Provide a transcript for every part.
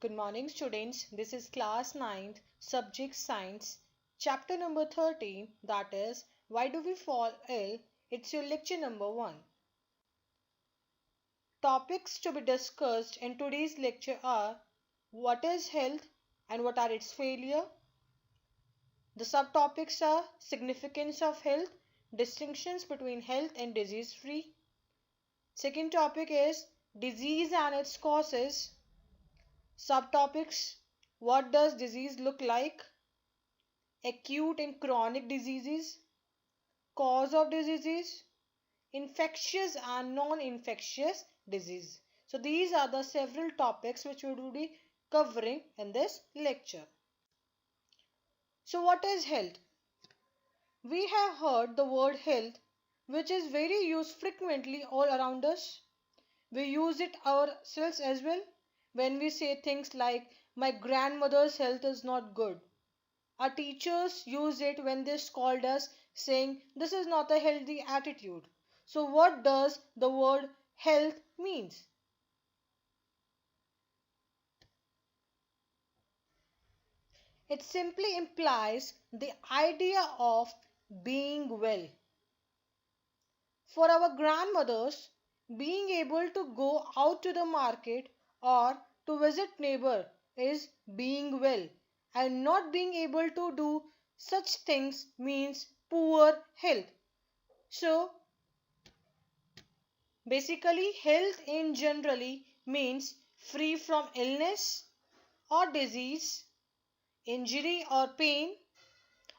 Good morning, students. This is class 9th, subject science, chapter number 13, that is, why do we fall ill? It's your lecture number 1. Topics to be discussed in today's lecture are what is health and what are its failure. The subtopics are significance of health, distinctions between health and disease free. Second topic is disease and its causes. Subtopics: what does disease look like? Acute and chronic diseases, cause of diseases, infectious and non-infectious disease. So these are the several topics which we will be covering in this lecture. So what is health? We have heard the word health, which is very used frequently all around us. We use it ourselves as well when we say things like my grandmother's health is not good. Our teachers use it when they scold us, saying this is not a healthy attitude. So what does the word health means? It simply implies the idea of being well. For our grandmothers, being able to go out to the market or to visit neighbor is being well, and not being able to do such things means poor health. So basically, health in generally means free from illness or disease, injury or pain,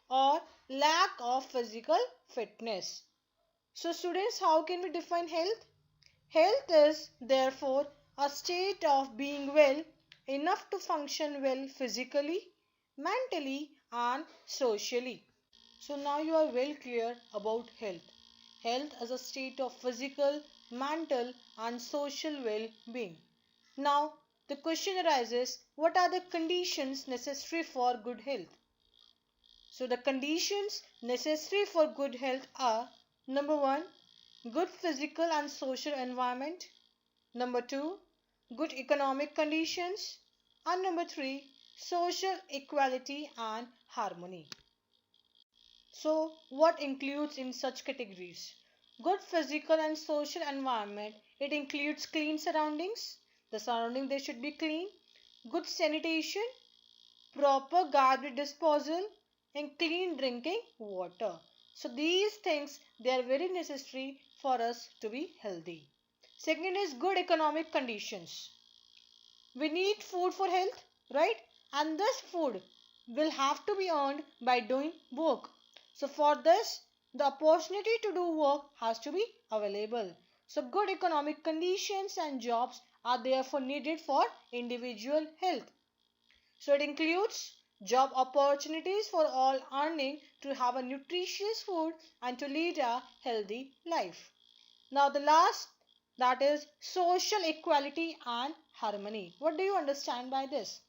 or lack of physical fitness. So students, how can we define health? Health is therefore a state of being well enough to function well physically, mentally and socially. So now you are well clear about health. Health as a state of physical, mental and social well-being. Now the question arises, what are the conditions necessary for good health? So the conditions necessary for good health are: number 1, good physical and social environment; number 2, good economic conditions; and number 3, social equality and harmony. So what includes in such categories? Good physical and social environment, it includes clean surroundings. The surrounding they should be clean, good sanitation, proper garbage disposal and clean drinking water. So these things they are very necessary for us to be healthy. Second is good economic conditions. We need food for health, right? And this food will have to be earned by doing work. So for this, the opportunity to do work has to be available. So good economic conditions and jobs are therefore needed for individual health. So it includes job opportunities for all earning to have a nutritious food and to lead a healthy life. Now the last, that is social equality and harmony. What do you understand by this?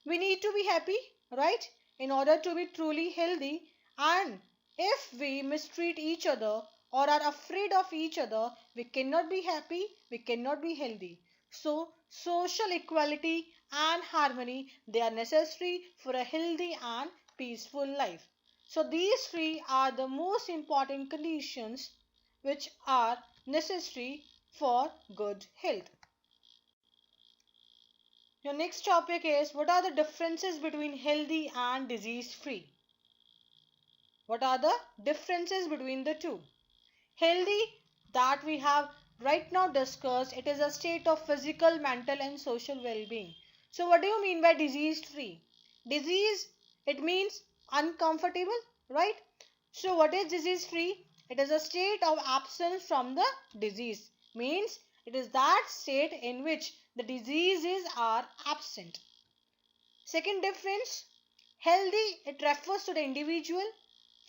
We need to be happy, right? In order to be truly healthy, and if we mistreat each other or are afraid of each other, we cannot be happy, we cannot be healthy. So social equality and harmony, they are necessary for a healthy and peaceful life. So these three are the most important conditions which are necessary for good health. Your next topic is what are the differences between healthy and disease free? What are the differences between the two? Healthy, that we have right now discussed, it is a state of physical, mental and social well-being. So what do you mean by disease free? Disease, it means uncomfortable, right? So what is disease free? It is a state of absence from the disease. Means it is that state in which the diseases are absent. Second difference, healthy, it refers to the individual,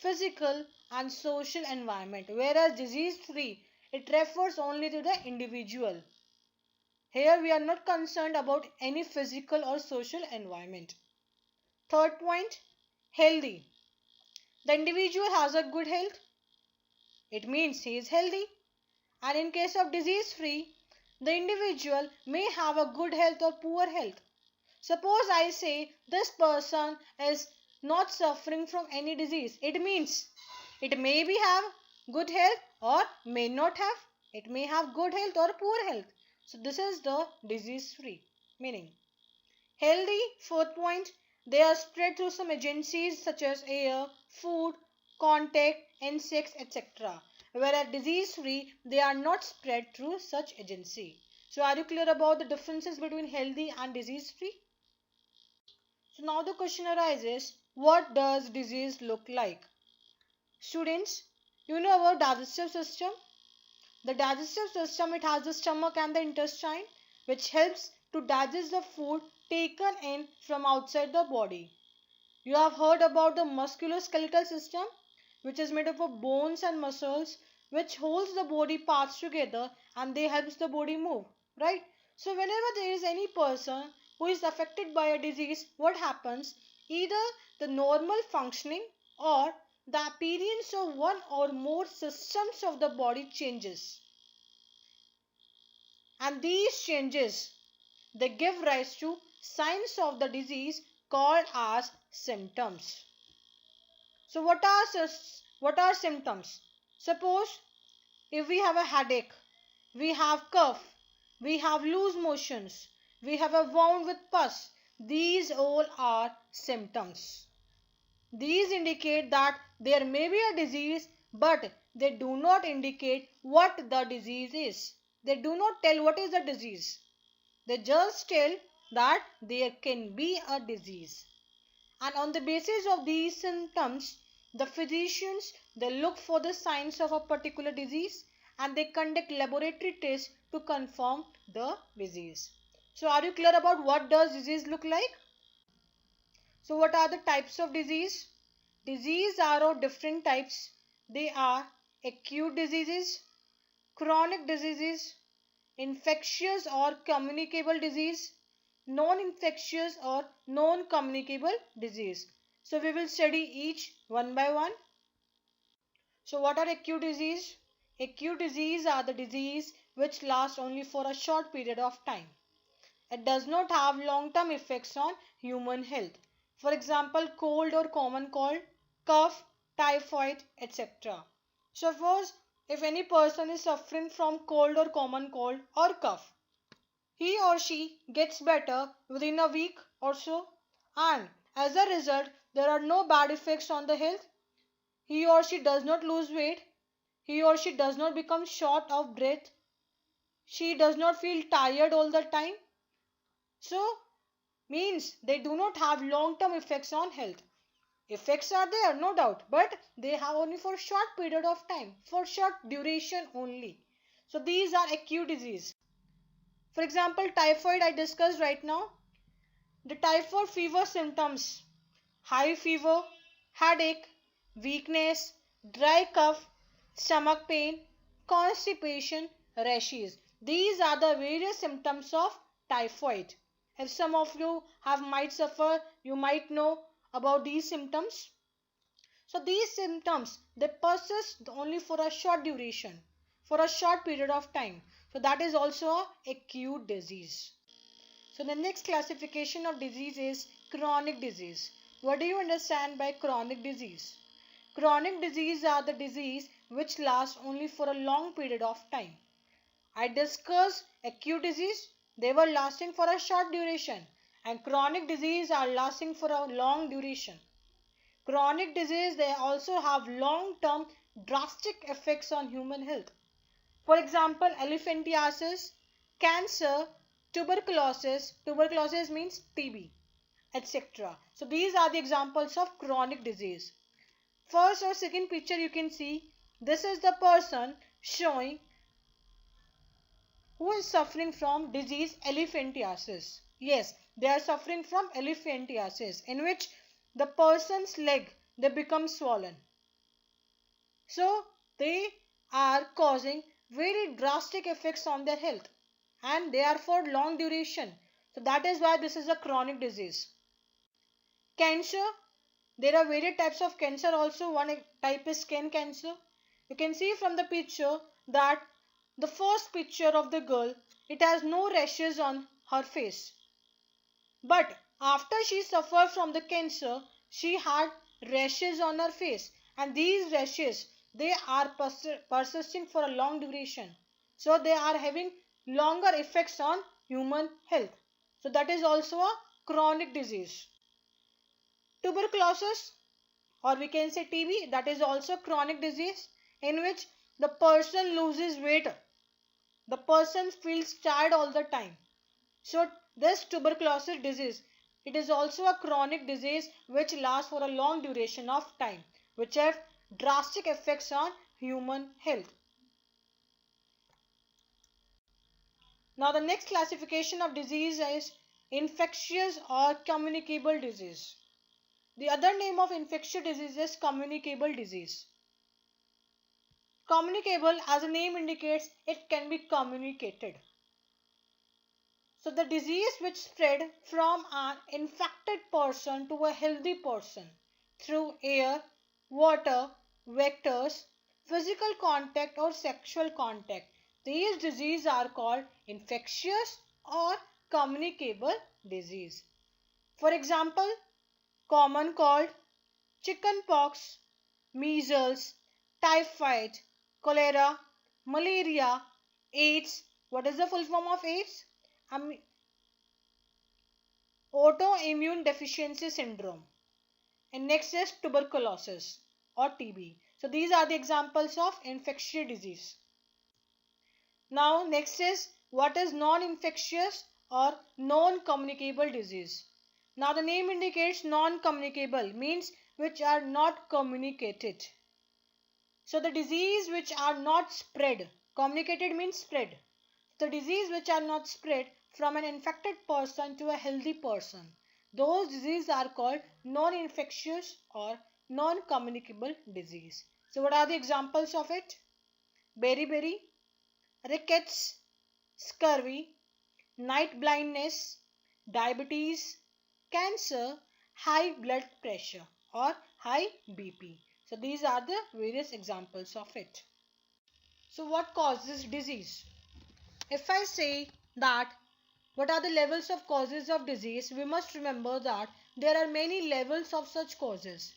physical and social environment, whereas disease free, it refers only to the individual. Here we are not concerned about any physical or social environment. Third point, healthy. The individual has a good health. It means he is healthy. And in case of disease free, the individual may have a good health or poor health. Suppose I say this person is not suffering from any disease. It means it may be have good health or may not have. It may have good health or poor health. So this is the disease free meaning. Healthy, fourth point, they are spread through some agencies such as air, food, contact, insects, etc. Whereas disease free, they are not spread through such agency. So are you clear about the differences between healthy and disease free? So now the question arises, what does disease look like? Students, you know about digestive system? The digestive system, it has the stomach and the intestine which helps to digest the food taken in from outside the body. You have heard about the musculoskeletal system which is made up of bones and muscles which holds the body parts together and they helps the body move, right? So whenever there is any person who is affected by a disease, what happens? Either the normal functioning or the appearance of one or more systems of the body changes. And these changes, they give rise to signs of the disease called as symptoms. So what are symptoms? Suppose if we have a headache, we have cough, we have loose motions, we have a wound with pus, these all are symptoms. These indicate that there may be a disease, but they do not indicate what the disease is. They do not tell what is the disease. They just tell that there can be a disease. And on the basis of these symptoms, the physicians, they look for the signs of a particular disease and they conduct laboratory tests to confirm the disease. So are you clear about what does disease look like? So what are the types of disease? Disease are of different types. They are acute diseases, chronic diseases, infectious or communicable disease, non-infectious or non-communicable disease. So we will study each one by one. So what are acute disease? Acute disease are the disease which last only for a short period of time. It does not have long-term effects on human health. For example, cold or common cold, cough, typhoid, etc. Suppose if any person is suffering from cold or common cold or cough, he or she gets better within a week or so, and as a result there are no bad effects on the health. He or she does not lose weight, he or she does not become short of breath, she does not feel tired all the time. So means they do not have long term effects on health. Effects are there, no doubt, but they have only for short period of time, for short duration only. So these are acute disease. For example, typhoid I discussed right now. The typhoid fever symptoms: high fever, headache, weakness, dry cough, stomach pain, constipation, rashes. These are the various symptoms of typhoid. If some of you might suffer, you might know about these symptoms. So these symptoms, they persist only for a short duration, for a short period of time. So that is also a acute disease. So the next classification of disease is chronic disease. What do you understand by chronic disease? Chronic disease are the disease which last only for a long period of time. I discussed acute disease, they were lasting for a short duration, and chronic disease are lasting for a long duration. Chronic disease, they also have long-term drastic effects on human health. For example, elephantiasis, cancer, tuberculosis means TB, etc. So these are the examples of chronic disease. First or second picture you can see, this is the person showing who is suffering from disease elephantiasis. Yes, they are suffering from elephantiasis in which the person's leg, they become swollen. So they are causing very drastic effects on their health and they are for long duration. So that is why this is a chronic disease. Cancer, there are various types of cancer also. One type is skin cancer. You can see from the picture that the first picture of the girl it has no rashes on her face. But after she suffered from the cancer, she had rashes on her face, and these rashes, they are persisting for a long duration. So they are having longer effects on human health. So that is also a chronic disease. Tuberculosis, or we can say TB, that is also chronic disease in which the person loses weight. The person feels tired all the time. So this tuberculosis disease, it is also a chronic disease which lasts for a long duration of time, which have drastic effects on human health. Now the next classification of disease is infectious or communicable disease. The other name of infectious disease is communicable disease. Communicable, as the name indicates, it can be communicated. So the disease which spread from an infected person to a healthy person through air, water, vectors, physical contact or sexual contact. These diseases are called infectious or communicable disease. For example, common cold, chickenpox, measles, typhoid, cholera, malaria, AIDS. What is the full form of AIDS? Autoimmune deficiency syndrome. And next is tuberculosis or TB. So these are the examples of infectious disease. Now next is what is non-infectious or non-communicable disease. Now the name indicates non-communicable, means which are not communicated. So the disease which are not spread. Communicated means spread. The disease which are not spread from an infected person to a healthy person. Those diseases are called non-infectious or non-communicable disease. So what are the examples of it? Beriberi, rickets, scurvy, night blindness, diabetes, cancer, high blood pressure or high BP. So these are the various examples of it. So what causes disease? If I say that what are the levels of causes of disease, we must remember that there are many levels of such causes.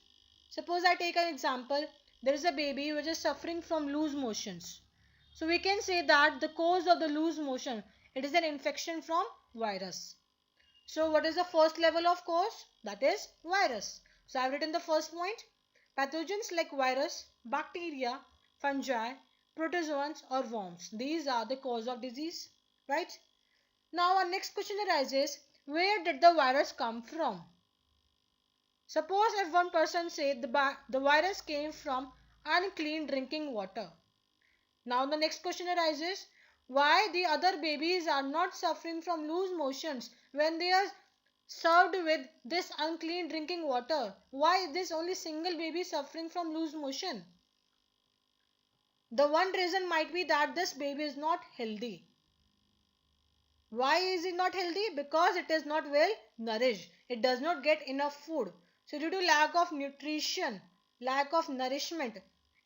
Suppose I take an example, there is a baby which is suffering from loose motions. So we can say that the cause of the loose motion, it is an infection from virus. So what is the first level of cause? That is virus. So I have written the first point. Pathogens like virus, bacteria, fungi, protozoans or worms. These are the cause of disease, right? Now our next question arises, where did the virus come from? Suppose if one person said the virus came from unclean drinking water. Now the next question arises, why the other babies are not suffering from loose motions when they are served with this unclean drinking water? Why is this only single baby suffering from loose motion? The one reason might be that this baby is not healthy. Why is it not healthy? Because it is not well nourished. It does not get enough food. So due to lack of nutrition, lack of nourishment,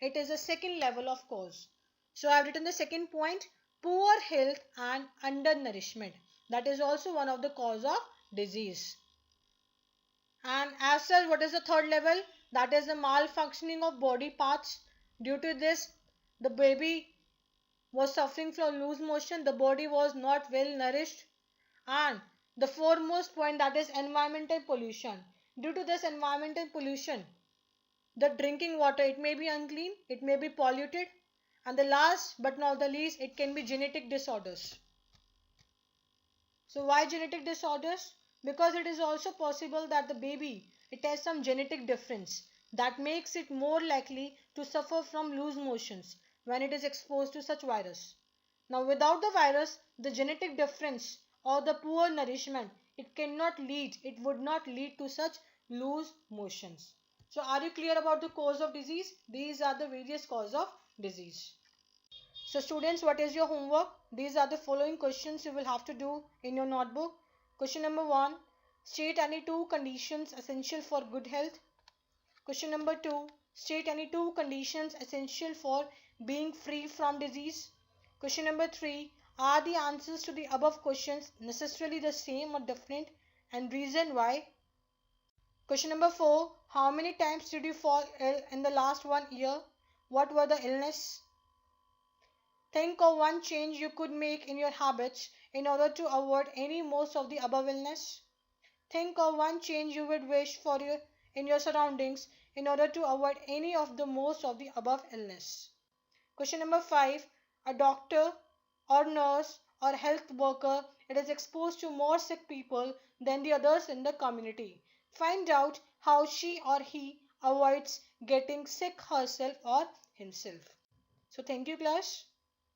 it is a second level of cause. So I have written the second point, poor health and undernourishment. That is also one of the cause of disease. And as such, what is the third level? That is the malfunctioning of body parts. Due to this, the baby was suffering from loose motion, the body was not well nourished. And the foremost point, that is environmental pollution. Due to this environmental pollution, the drinking water, it may be unclean, it may be polluted. And the last but not the least, it can be genetic disorders. So why genetic disorders? Because it is also possible that the baby, it has some genetic difference that makes it more likely to suffer from loose motions when it is exposed to such virus. Now without the virus, the genetic difference or the poor nourishment, it would not lead to such loose motions. So are you clear about the cause of disease? These are the various causes of disease. So students, what is your homework? These are the following questions you will have to do in your notebook. Question number 1. State any two conditions essential for good health. Question number 2. State any two conditions essential for being free from disease. Question number 3. Are the answers to the above questions necessarily the same or different, and reason why? Question number 4. How many times did you fall ill in the last 1 year? What were the illness? Think of one change you could make in your habits in order to avoid any most of the above illness. Think of one change you would wish for in your surroundings in order to avoid any of the most of the above illness. Question number 5. A doctor or nurse or health worker it is exposed to more sick people than the others in the community. Find out how she or he avoids getting sick herself or himself. So thank you class.